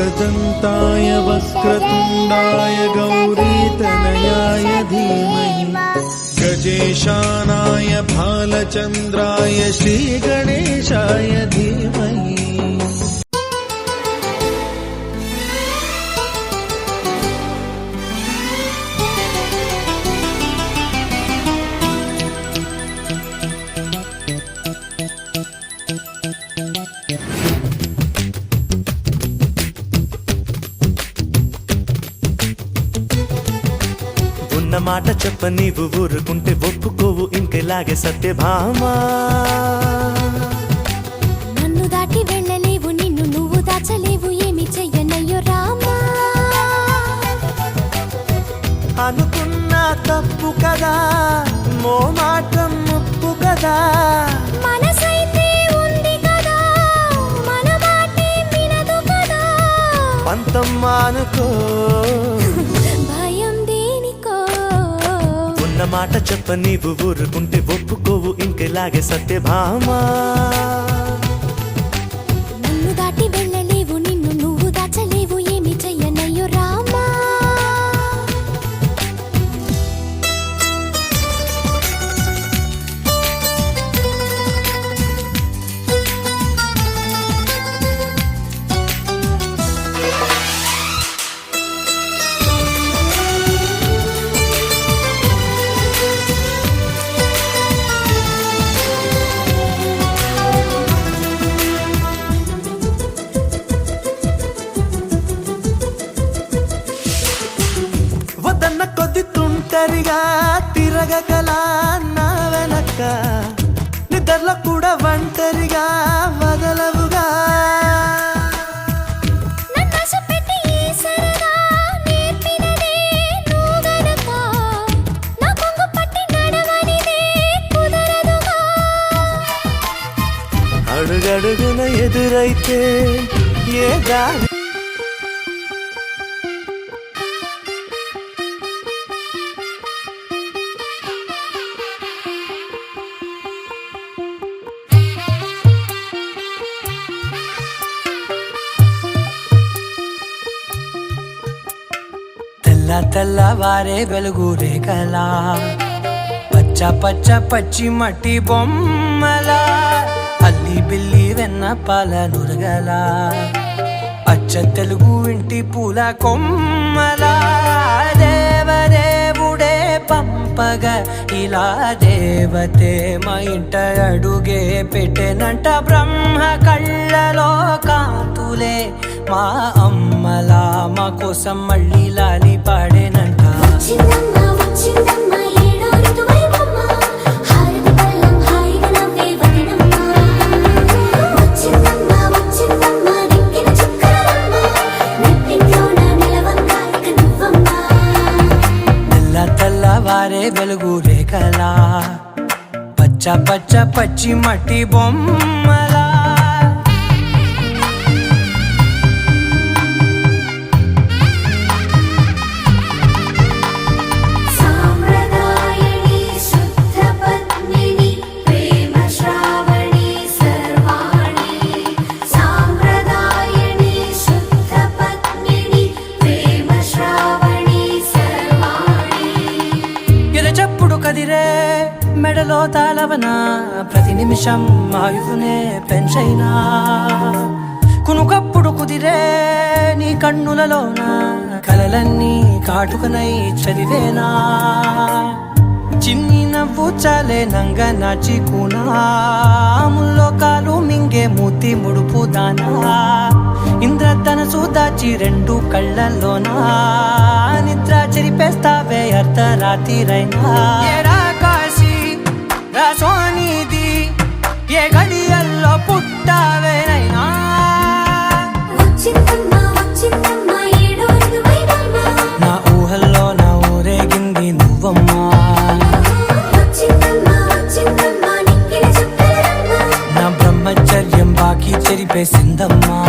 एकदन्ताय वक्रतुण्डाय गौरीतनयाय धीमहि गजेशानाय भालचन्द्राय श्रीगणेशाय धीमहि। మాట చెప్ప నీవు ఊరుకుంటే ఒప్పుకోవు ఇంకెలాగే సత్యభామా నన్ను దాటి వెళ్ళలేవు నిన్ను నువ్వు దాచలేవు ఏమి చెయ్యనయ్యో రామా అనుకున్నా తప్పు కదా మో మాటం ముప్పు కదా మనసైతే ఉంది కదా మన మాటే వినదు కదా పంతం మానుకో మాట చెప్ప నీవు ఊరుకుంటే ఒప్పుకోవు ఇంకెలాగే సత్యభామా నన్ను దాటి వెళ్ళలేవు నిన్ను నువ్వు దాచలేవు ఏమి చెయ్యనయ్యో రామా ఒంటరిగా తిరగగల నా వెనక నిద్రలో కూడా ఒంటరిగా వదలవుగా అడుగడుగున ఎదురైతే ఏ దారి తెల్లవారే వెలుగు రేఖలా పచ్చ పచ్చ పచ్చి మట్టి బొమ్మలా అల్లి బిల్లి వెన్న పాల నురగలా అచ్చ తెలుగు ఇంటి పూల కొమ్మలా దేవదేవుడే పంపగా ఇలా దేవతే మా ఇంట అడుగే పెట్టెనంట బ్రహ్మ కళ్ళలో కాంతులే మా అమ్మలా మా కోసం మళ్ళీ లాలి పాడేనంట తెల్లవారే వెలుగు రేఖలా పచ్చ పచ్చ పచ్చి మట్టి బొమ్మలా కదిరే మెడలో తాళవన ప్రతి నిమిషం ఆయువునే పెంచైనా కునుకప్పుడు కుదిరే నీ కన్నులలోన కలలన్నీ కాటుకనై చదివేనా చిన్ని నవ్వు చాలే నంగ నాచి కూనాముల్లో కాలు మింగే మూతి ముడుపు దానా ఇంద్రధనసు దాచి రెండు కళ్ళల్లోనా నిద్ర చెరిపేస్తావే అర్ధరాత్రిరైనా కాశీ రాసోనిది ఏ గడియల్లో పుట్టావేనైనా నా ఊహల్లో నా ఊరేగింది నువ్వమ్మా నా బ్రహ్మచర్యం బాకీ చెరిపేసిందమ్మా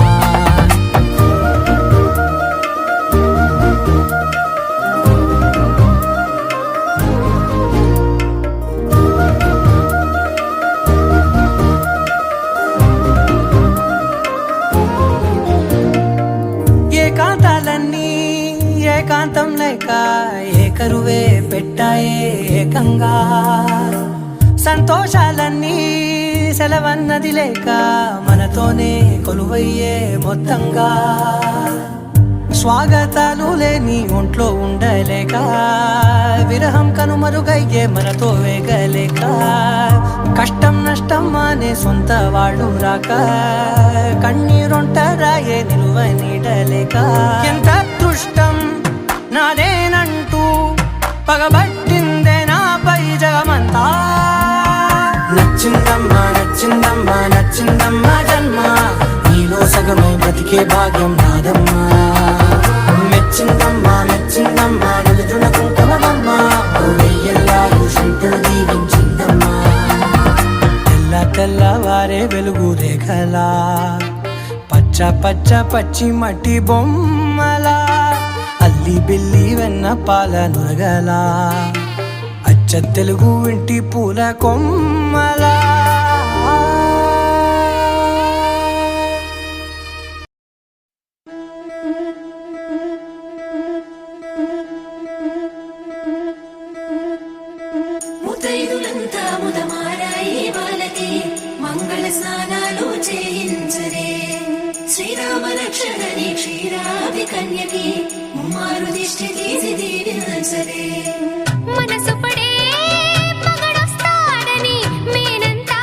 ఏకాంతం లేక ఏకరువే పెట్టాయే ఏకంగా సంతోషాలన్నీ సెలవన్నది లేక మనతోనే కొలువయ్యే మొత్తంగా స్వాగతాలు లేని ఒంట్లో ఉండలేక విరహం కనుమరుగయ్యే మనతో వేగలేక కష్టం నష్టం అనే సొంత వాళ్ళు రాక కన్నీరొంటరాయే నిలువ నీడలేక ఎంత అదృష్టం నాదేనంటూ పగబట్టిందే నాపై జగమంతా నచ్చిందమ్మా నచ్చిందమ్మా నచ్చిందమ్మా జన్మ నీలో సగమై బ్రతికే భాగ్యం నాదమ్మా మెచ్చిందమ్మా మెచ్చిందమ్మా నిలుచున్న కుంకుమమ్మా వెయ్యల్లాలు శంకరు దీవించిందమ్మా తెల్ల తెల్లవారే వెలుగు రేఖలా పచ్చ పచ్చ పచ్చి మట్టి బొమ్మలా అల్లి బిల్లి వెన్న పాల నురగలా అచ్చ తెలుగు ఇంటి పూల కొమ్మలా ముతైదులంతా ముదమారాయి బాలకి మంగళ స్నానాలు చేయించరే శ్రీరామ రక్షణని క్షీరాది కన్యకి ముమ్మారు దిష్టి తీసి దీవించరే మనసు పడే మగడొస్తాడని మేనంతా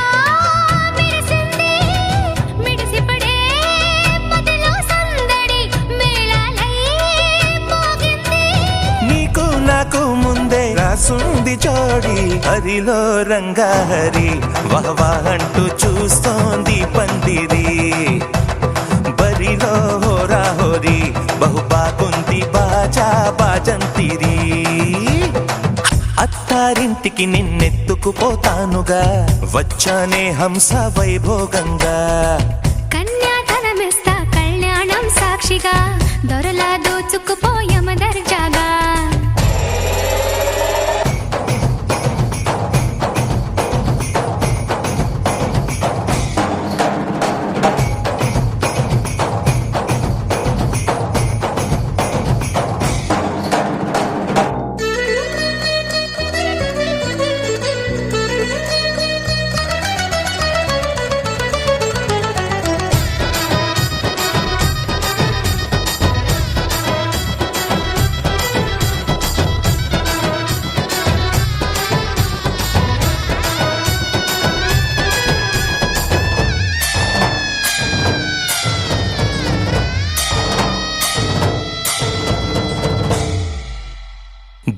మెరిసింది మిడిసిపడే పదిలో సందడి మేళాలై మోగింది నీకు నాకు ముందే రాసుంది జోడి హరిలో రంగాహరి వహవా అంటూ చూస్తోంది పందిరి బరిలో హోరా హోరి బహు బాగుంది బాజా బాజంతిరి అత్తారింటికి నిన్నెత్తుకుపోతానుగా వచ్చానే హంస వైభోగంగా కన్యాధనమిస్తా కళ్యాణం సాక్షిగా దొరలా దోచుకుపోయమ దర్జాగా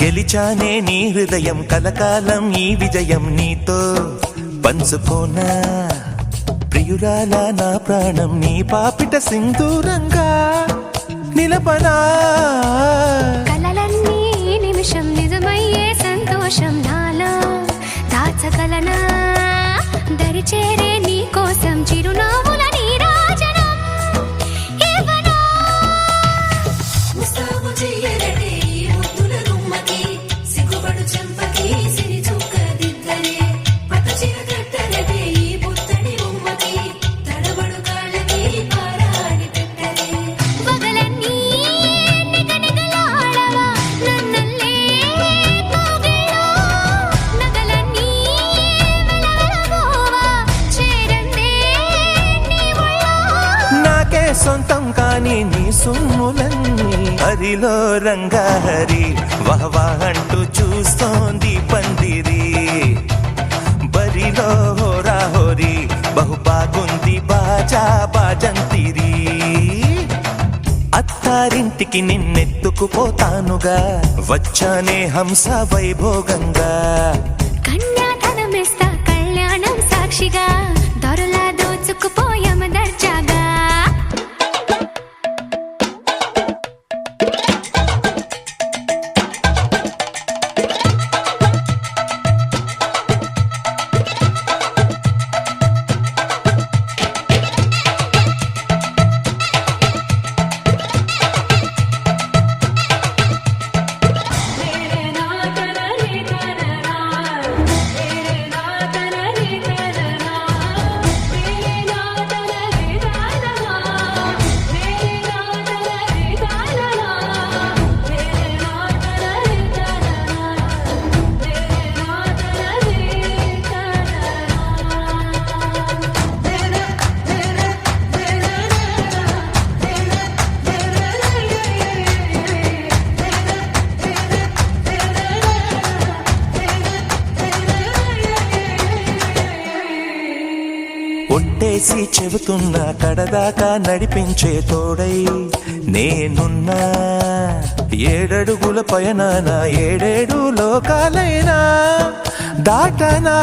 గెలిచానే నీ హృదయం కలకాలం ఈ విజయం నీతో పంచుకోనా ప్రియురాల నా ప్రాణం నీ పాపిట సింధూరంగా నిలపనా కలలన్నీ నిమిషం నిజమయ్యే సంతోషం నాలో దాచగలనా దరిచేరే నీ కోసం చిరునవ్వుల నీరాజనం ఇవ్వనా ముస్తాబు చెయ్యరటే ఈ ముద్దుల గుమ్మకి సిగ్గుపడు చెంపకి సిరి చుక్క దిద్దరే పట్ట చీర కట్టరటే ఈ బుత్తడి బొమ్మకి తడబడు కాళ్ళకి పారాడి పెట్టరే పగలన్నీ నిగనిగలాడవా నన్నల్లే కోగిలో నగలన్నీ వెలవెలబోవా చేరందే నీ ఒళ్ళో నాకే సొంతం కాని నీ సొమ్ములన్నీ హరిలో రంగాహరి వహవా అంటూ చూస్తోంది పందిరి బరిలో హోరా హోరి బహు బాగుంది బాజా బాజంతిరి అత్తారింటికి నిన్నెత్తుకుపోతానుగా వచ్చానే హంస వైభోగంగా కన్యాధనమిస్తా కళ్యాణం సాక్షిగా దొరలా దోచుకుపోయమ దర్జాగా నా చేసి చెబుతున్నా కడదాకా నడిపించే తోడై నేనున్నా. 7 అడుగుల పైన 7 లోకాలైనా దాటనా.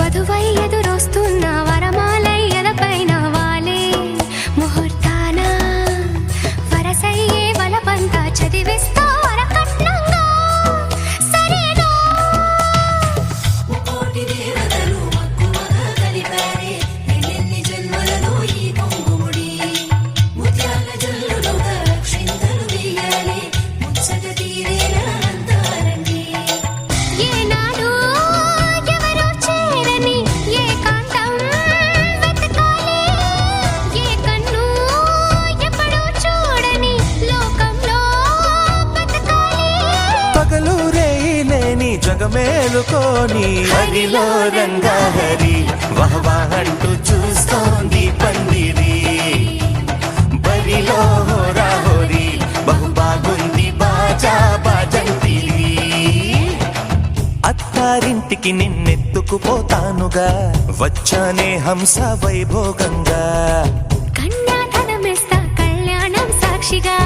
వధువై ఎదురొస్తున్న వరమాలై ఎదపైన వాలే ముహూర్తాన వరసయ్యే వలపంతా చదివిస్తా వరకట్నంగా సరేనా. ముకోటి దేవతలు మక్కువగా కలిపారే ఎన్నెన్ని జన్మలలో ఈ కొంగుముడి. ముత్యాల జల్లులుగా క్షింతలు వేయాలి ముచ్చట తీరేలా అంతారండి. ఏనాడు ఎవరో చేరని ఏకాంతం వెతకాలి. ఏ కన్ను ఎప్పుడూ చూడని లోకంలో బతకాలి. పగలు రేయిలేని జగమేలుకోని హరిలో రంగాహరి వహవా అంటూ చూస్తోంది పందిరి. బరిలో హోరాహోరి బహు బాగుంది బాజా బాజంతిరి. అత్తారింటికి నిన్నెత్తుకుపోతానుగా వచ్చానే హంస వైభోగంగా. కన్యాధనమిస్తా కళ్యాణం సాక్షిగా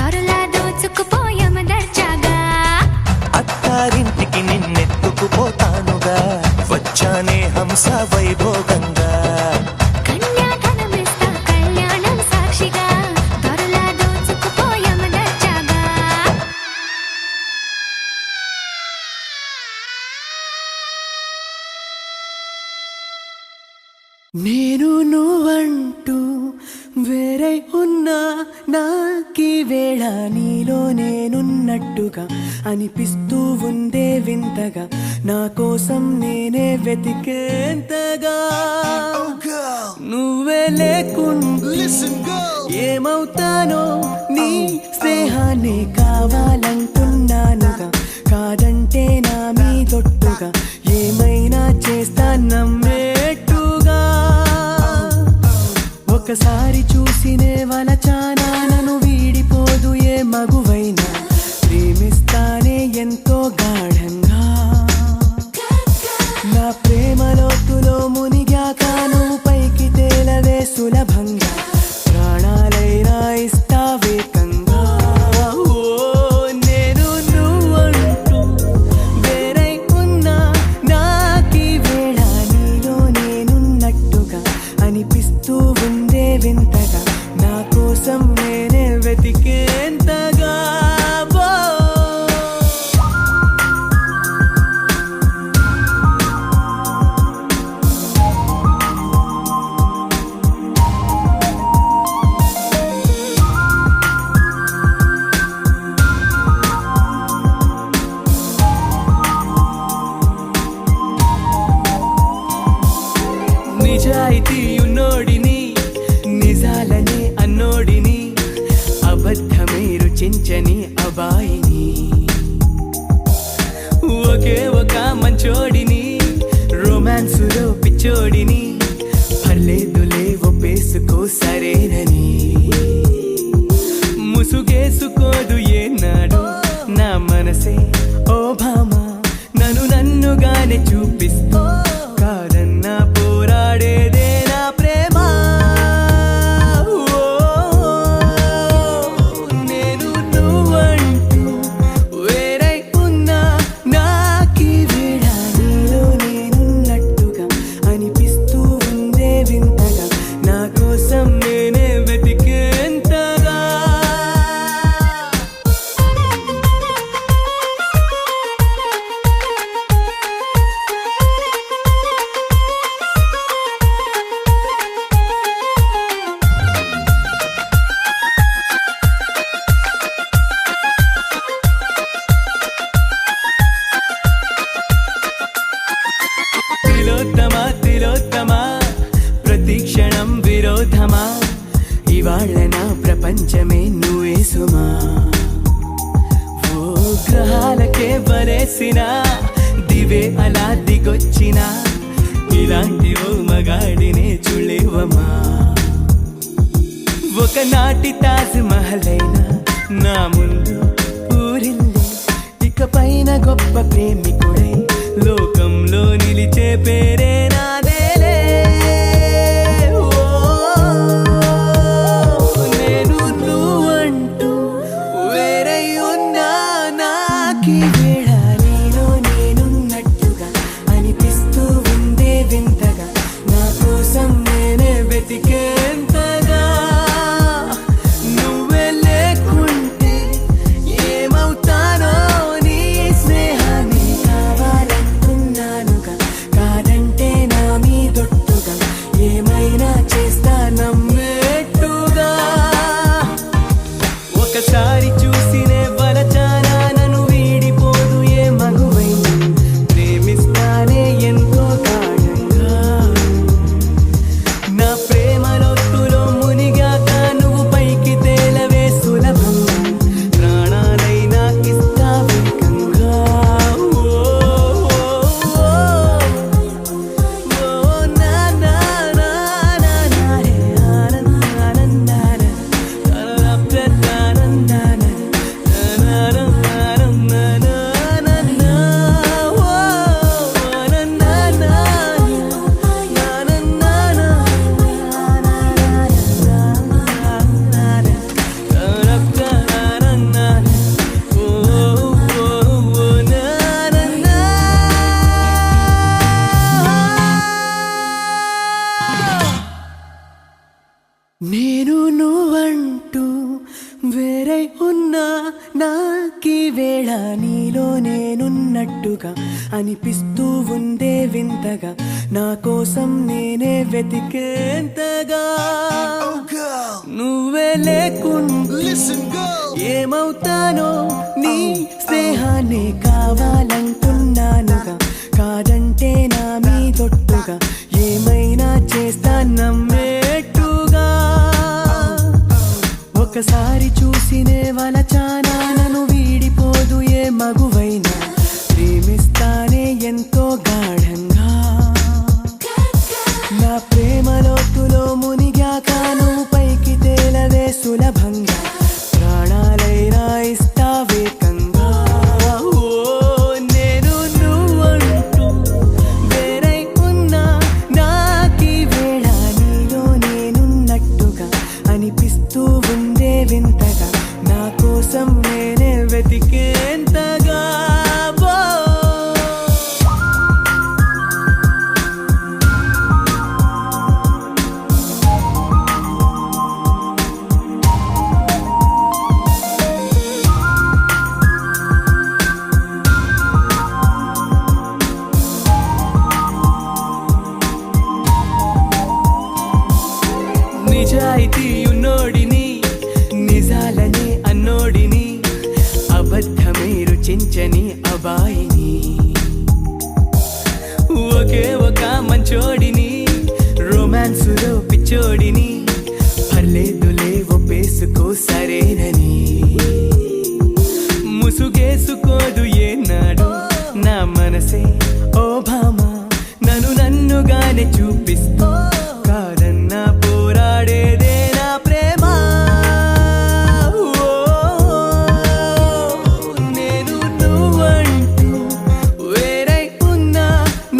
దొరలా దోచుకుపోయామ దర్జాగా. అత్తారింటికి నిన్నెత్తుకుపోతానుగా వచ్చానే హంస వైభోగంగా. కన్యాధనమిస్తా కళ్యాణం సాక్షిగా దొరలా దోచుకుపోయామ దర్జాగా. నేను నువ్వంటూ వేరే ఉన్నా నాకీ వేళ నీలో నేనున్నట్టుగా అనిపిస్తూ ఉందే వింతగా. నా కోసం నేనే వెతికేంతగా నువ్వే లేకుండా ఏమవుతానో నీ స్నేహాన్ని కావాలంటున్నానుగా. కాదంటే నా మీదొట్టుగా ఏమైనా చేస్తా నమ్మేట్టుగా. ఒకసారి చూసినే వలచానా నన్ను వీడిపోదు ఏ మగువైనా. ప్రేమిస్తానే ఎంతో గాఢంగా నా ప్రేమ లోతులో మునిగాక నువ్వు పైకి తేలవే సులభంగా. ప్రాణాలైనా ఇస్తావేకంగా. ఓ నేను నువ్వంటూ వేరై ఉన్నా నాకీ వేళ నీలో నేనున్నట్టుగా అనిపిస్తూ ఉందే వింతగా. నా కోసం నేనే వెతికేంతగా. నిజాయితీ ఉన్నోడిని నిజాలనే అన్నోడిని అబద్ధమే రుచించని అబాయిని. ఒకే ఒక మంచోడిని రొమాన్సులో పిచ్చోడిని. పర్లేదులే ఒప్పేసుకో సరేనని. ముసుగేసుకోదు ఏనాడు నా మనసే ఓ భామ. నన్నుగానే చూపిస్తూ కాదన్నా పోరాడేదే నా ప్రేమ. నేను నువ్వంటూ వేరై ఉన్నా నాకీ వేళ నీలో నేనున్నట్టుగా అనిపిస్తూ ఉందే వింతగా. నా కోసం నేనే వెతికేంతగా. తిలోత్తమా ప్రతిక్షణం విరోధమా. ఇవాళ్ళ నా ప్రపంచమే నువ్వే సుమా. ఓ గ్రహాలకే వరేసిన దివే అలా దిగొచ్చిన. ఇలాంటి ఓ మగాడినే చూడలేవమ్మా. ఒకనాటి తాజ్ మహల్ అయినా నా ముందు ఊరిల్లి. ఇకపైన గొప్ప ప్రేమికుడై లోకంలో నిలిచే పేరే నాదేలే. ఉన్నా నాకీ వేళ నీలో నేనున్నట్టుగా అనిపిస్తూ ఉందే వింతగా నా కోసం నేనే వెతికేంతగా నువ్వే లేకుండా ఏమవుతానో నీ స్నేహాన్ని కావాలంటున్నానుగా కాదంటే నా మీదొట్టుగా ఏమైనా చేస్తా నమ్మేట్టుగా ఒకసారి చూసినే వలచానా నన్ను వీడిపోదు ఏ మగువైనా ప్రేమిస్తానే ఎంతో గాఢంగా నా ప్రేమ లోతులో మునిగాక నువ్వు పైకి తేలవే సులభంగా ప్రాణాలైనా ఇస్తావేకంగా ఓ నేను నువ్వంటూ వేరై ఉన్నా నాకీ వేళ నీలో నేనున్నట్టుగా అనిపిస్తూ ఉందే వింతగా నా కోసం నేనే వెతికేంతగా నిజాయితీ ఉన్నోడిని నిజాలనే అన్నోడిని అబద్ధమే రుచించని అబాయిని ఒకే ఒక మంచోడిని రొమాన్సులో పిచ్చోడిని పర్లేదులే ఒప్పేసుకో సరేనని ముసుగేసుకోదు ఏనాడు నా మనసే ఓ భామ నన్నుగానే చూపిస్తూ కాదన్నా పోరాడేదే నా ప్రేమ నేను నువ్వంటూ వేరై ఉన్నా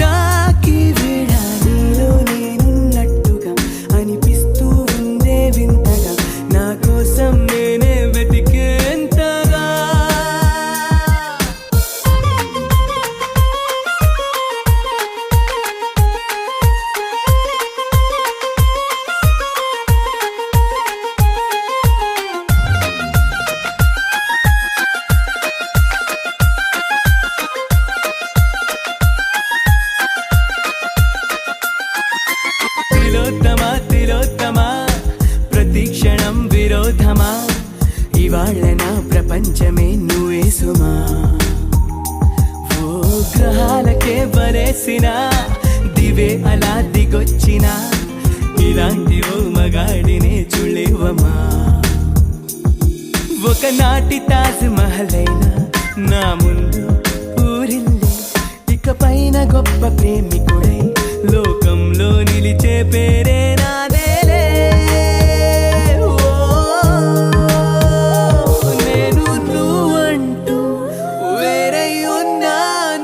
నాకీ వేళ నీలో నేనున్నట్టుగా అనిపిస్తూ ఉందే వింతగా నా కోసం నేనే వెతికేంతగా తిలోత్తమా ప్రతిక్షణం విరోధమా ఇవాళ నా ప్రపంచమే నువ్వే సుమా ఓ గ్రహాలకే వరేసిన దివే అలా దిగొచ్చిన ఇలాంటి ఓ మగాడినే చూడలేవమా ఒకనాటి తాజ్ మహల్ అయినా నా ముందు ఊరిల్లే ఇకపైన గొప్ప ప్రేమికుడై లోకంలో నిలిచే పేరే నాదేలే నేను నువ్వంటూ వేరై ఉన్నా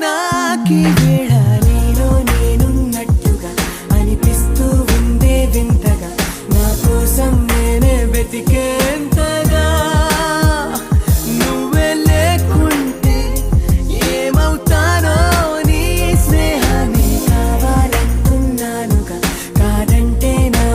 నాకీ వేళ నీలో నేనున్నట్టుగా అనిపిస్తూ ఉందే వింతగా నా కోసం నేనే వెతికేంతగా నువ్వే లేకుంటే ఏమవుతానో నీ స్నేహాన్ని కావాలంటున్నానుగా కాదంటే నా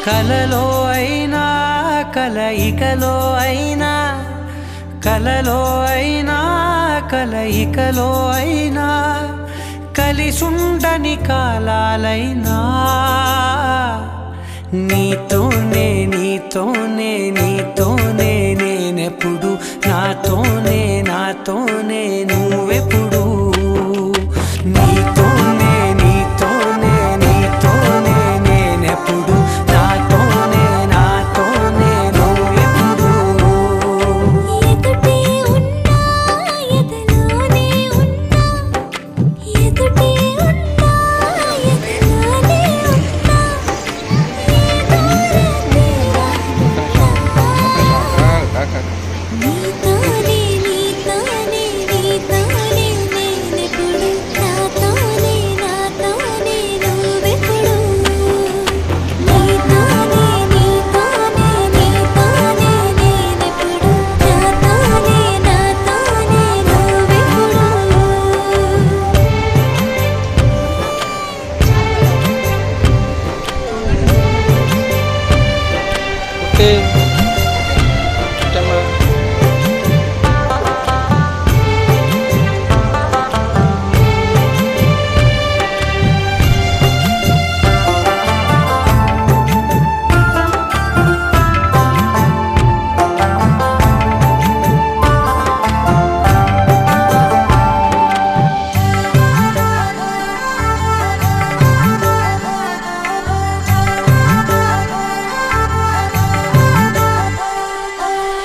కలలో అయినా కలయికలో అయినా కలలో అయినా కలయికలో అయినా కలిసుండని కాలాలైనా నీతోనే నీతోనే నీతోనే నేనెప్పుడు నాతోనే నాతోనే నువ్వెప్పుడు నీతోనే నీతోనే నీతోనే నేనెప్పుడు నాతోనే నాతోనే నువ్వెప్పుడు ఎదుటే ఉన్నా ఎదలోనే ఉన్నా ఎదుటే ఉన్నా ఎదలోనే ఉన్నా నీతోనే నీతోనే నీతోనే నేనెప్పుడు నాతోనే నాతోనే నువ్వెప్పుడు నీతోనే నీతోనే నీతోనే నేనెప్పుడు నాతోనే నాతోనే నువ్వెప్పుడు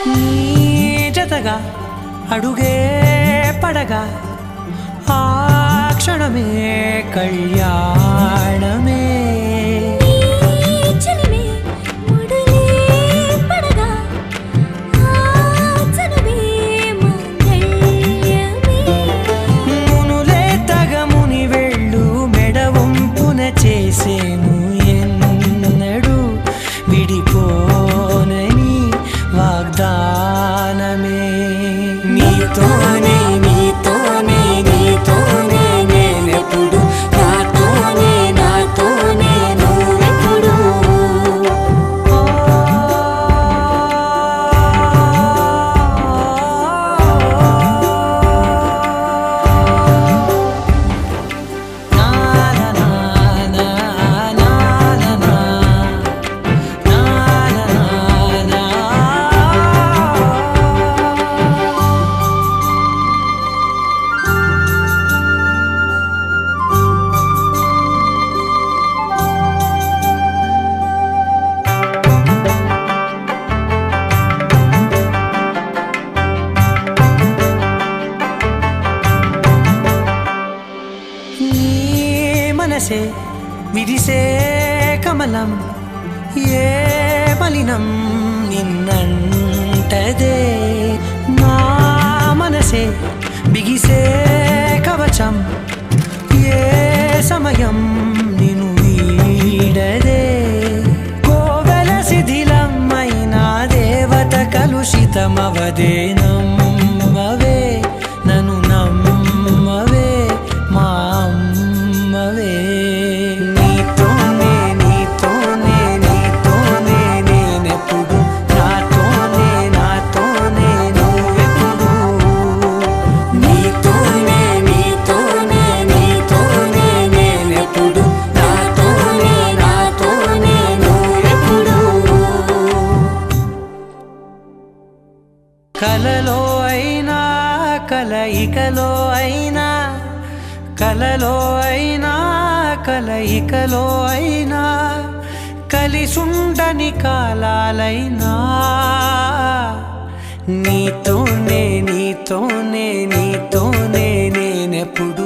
నీ జతగా అడుగే పడగా ఆ క్షణమే కళ్యాణమే చలిమే ముడులే పడగా ఆచనమే మంగళమే మునులే తగముని వెళ్ళు మెడవంపున చేసేను ఎన్నడు విడిపోనని వాగ్దానమే నీతోనే నీతోనే నీతోనే నేనెప్పుడు నాతోనే నాతోనే నువ్వెప్పుడు నా నా నా నా నా నా నా నీ మనసే విరిసే కమలం ఏ మలినం నిన్నంటదే నా మనసే బిగిసే కవచం ఏ సమయం నిన్ను వీడదే కోవెల శిథిలమైన దేవత కలుషితమవదే నమ్మవే నన్ను నమ్మవే మా అమ్మవే నీతోనే నీతోనే నీతోనే నేనెప్పుడు నాతోనే నాతోనే నువ్వెప్పుడు నీతోనే నీతోనే నీతోనే నేనెప్పుడు నాతోనే నాతోనే నువ్వెప్పుడు కలలో అయినా కలయికలో అయినా కలలో అయినా కలయికలో అయినా కలిసుండని కాలాలైనా నీతోనే నీతోనే నీతోనే నేనెప్పుడు